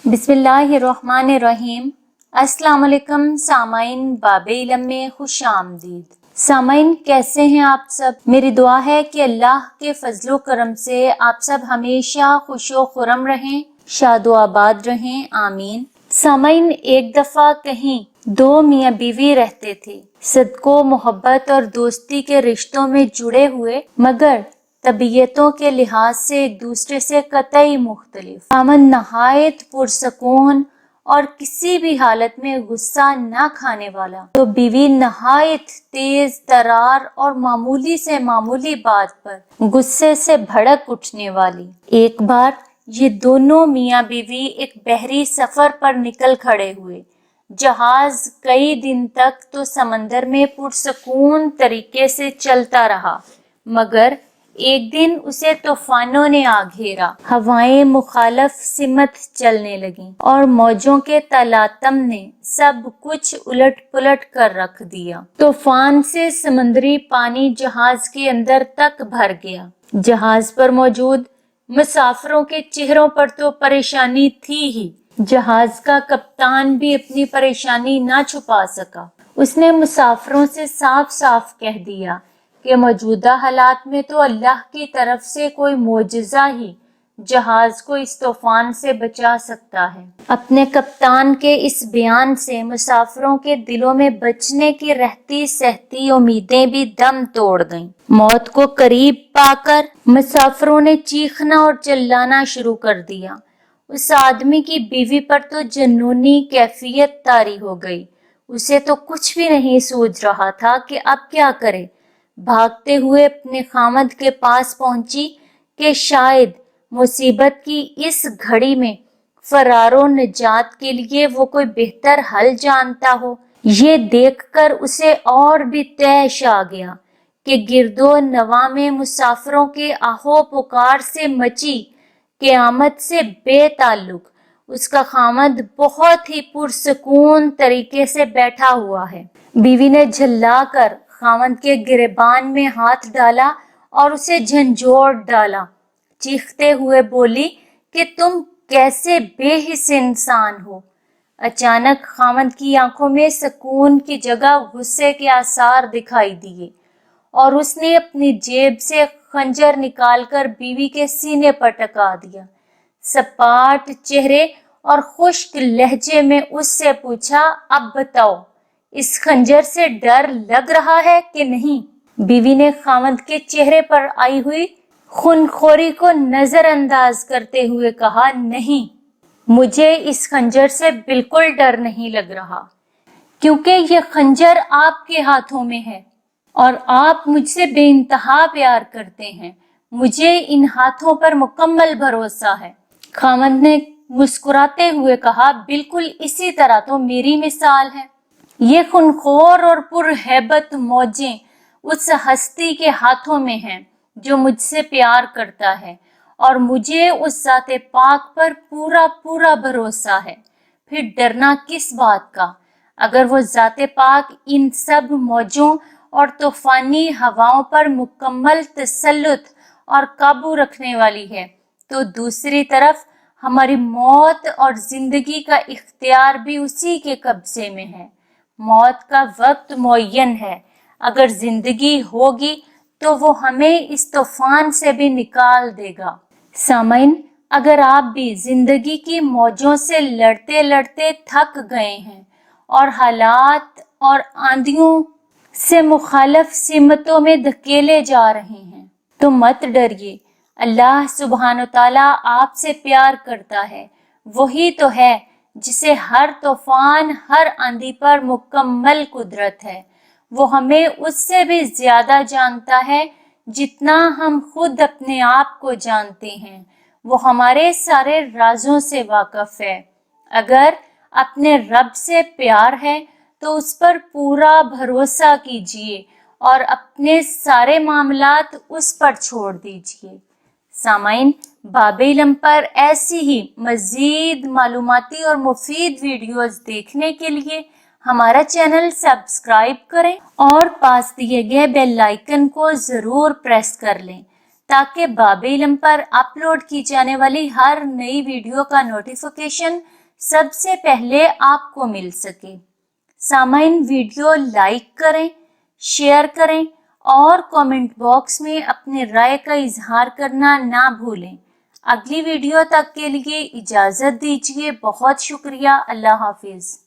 बिस्मिल्लाहिर्रहमानिर्रहीम। अस्सलाम वालेकुम सामाइन, बाब इल्म में खुश आमदीद। सामाइन, कैसे हैं आप सब? मेरी दुआ है कि अल्लाह के फजलो करम से आप सब हमेशा खुशो खुरम रहें, शादो आबाद रहें, आमीन। सामाइन, एक दफा कहीं दो मियाँ बीवी रहते थे, सदको मोहब्बत और दोस्ती के रिश्तों में जुड़े हुए, मगर तबीयतों के लिहाज से एक दूसरे से कतई मुख्तलिफ। खामन नहायत पुरसकून और किसी भी हालत में गुस्सा न खाने वाला, तो बीवी नहायत तेज तरार और मामूली से मामूली बात पर गुस्से से भड़क उठने वाली। एक बार ये दोनों मियाँ बीवी एक बहरी सफर पर निकल खड़े हुए। जहाज कई दिन तक तो समंदर में पुरसकून तरीके से चलता रहा, मगर एक दिन उसे तूफानों ने आ घेरा। हवाएं मुखालफ सिमत चलने लगीं और मौजों के तलातम ने सब कुछ उलट पुलट कर रख दिया। तूफान से समुद्री पानी जहाज के अंदर तक भर गया। जहाज पर मौजूद मुसाफिरों के चेहरों पर तो परेशानी थी ही। जहाज का कप्तान भी अपनी परेशानी ना छुपा सका। उसने मुसाफिरों से साफ साफ कह दिया कि मौजूदा हालात में तो अल्लाह की तरफ से कोई मोजज़ा ही जहाज को इस तूफान से बचा सकता है। अपने कप्तान के इस बयान से मुसाफिरों के दिलों में बचने की रहती सहती उम्मीदें भी दम तोड़ गईं। मौत को करीब पाकर मुसाफिरों ने चीखना और चिल्लाना शुरू कर दिया। उस आदमी की बीवी पर तो जुनूनी कैफियत तारी हो गई। उसे तो कुछ भी नहीं सूझ रहा था कि अब क्या करे। भागते हुए अपने खामद के पास पहुंची कि शायद मुसीबत की इस घड़ी में फरारो निजात के लिए वो कोई बेहतर हल जानता हो। ये देखकर उसे और भी तैश आ गया कि गिरदो नवा में मुसाफिरों के आहो पुकार से मची क़यामत से बेताल्लुक उसका खामद बहुत ही पुरसकून तरीके से बैठा हुआ है। बीवी ने झल्ला कर खामद के गिरेबान में हाथ डाला और उसे झंझोड़ डाला। चीखते हुए बोली कि तुम कैसे बेहिस इंसान हो। अचानक खामद की आंखों में सुकून की जगह गुस्से के आसार दिखाई दिए और उसने अपनी जेब से खंजर निकालकर बीवी के सीने पर टका दिया। सपाट चेहरे और खुश्क लहजे में उससे पूछा, अब बताओ, इस खंजर से डर लग रहा है कि नहीं? बीवी ने खामद के चेहरे पर आई हुई खूनखोरी को नजरअंदाज करते हुए कहा, नहीं, मुझे इस खंजर से बिल्कुल डर नहीं लग रहा, क्योंकि यह खंजर आपके हाथों में है और आप मुझसे बेइंतहा प्यार करते हैं। मुझे इन हाथों पर मुकम्मल भरोसा है। खामद ने मुस्कुराते हुए कहा, बिल्कुल इसी तरह तो मेरी मिसाल है। ये खूनखोर और पुरहैबत मौजें उस हस्ती के हाथों में हैं जो मुझसे प्यार करता है और मुझे उस ज़ाते पाक पर पूरा पूरा भरोसा है। फिर डरना किस बात का? अगर वो ज़ाते पाक इन सब मौजों और तूफानी हवाओं पर मुकम्मल तसल्लुत और काबू रखने वाली है, तो दूसरी तरफ हमारी मौत और जिंदगी का इख्तियार भी उसी के कब्जे में है। मौत का वक्त मुअय्यन है। अगर जिंदगी होगी तो वो हमें इस तूफान से भी निकाल देगा। सामाइन, अगर आप भी जिंदगी की मौजों से लड़ते लड़ते थक गए हैं और हालात और आंधियों से मुखालफ सिमतों में धकेले जा रहे हैं, तो मत डरिए। अल्लाह सुब्हान तआला आपसे प्यार करता है। वही तो है जिसे हर तूफान, हर आंधी पर मुकम्मल कुदरत है। वो हमें उससे भी ज्यादा जानता है जितना हम खुद अपने आप को जानते हैं। वो हमारे सारे राजों से वाकिफ है। अगर अपने रब से प्यार है तो उस पर पूरा भरोसा कीजिए और अपने सारे मामलात उस पर छोड़ दीजिए। सामाइन, बाब इल्म पर ऐसी ही मजीद मालूमाती और मुफीद वीडियोस देखने के लिए हमारा चैनल सब्सक्राइब करें और पास दिए गए बेल आइकन को जरूर प्रेस कर लें تاکہ باب علم پر اپلوڈ کی جانے والی ہر نئی ویڈیو کا نوٹیفیکیشن سب سے پہلے آپ کو مل سکے۔ سامعین، ویڈیو لائک کریں، شیئر کریں اور کامنٹ باکس میں اپنے رائے کا اظہار کرنا نہ بھولیں۔ اگلی ویڈیو تک کے لیے اجازت دیجیے۔ بہت شکریہ۔ اللہ حافظ۔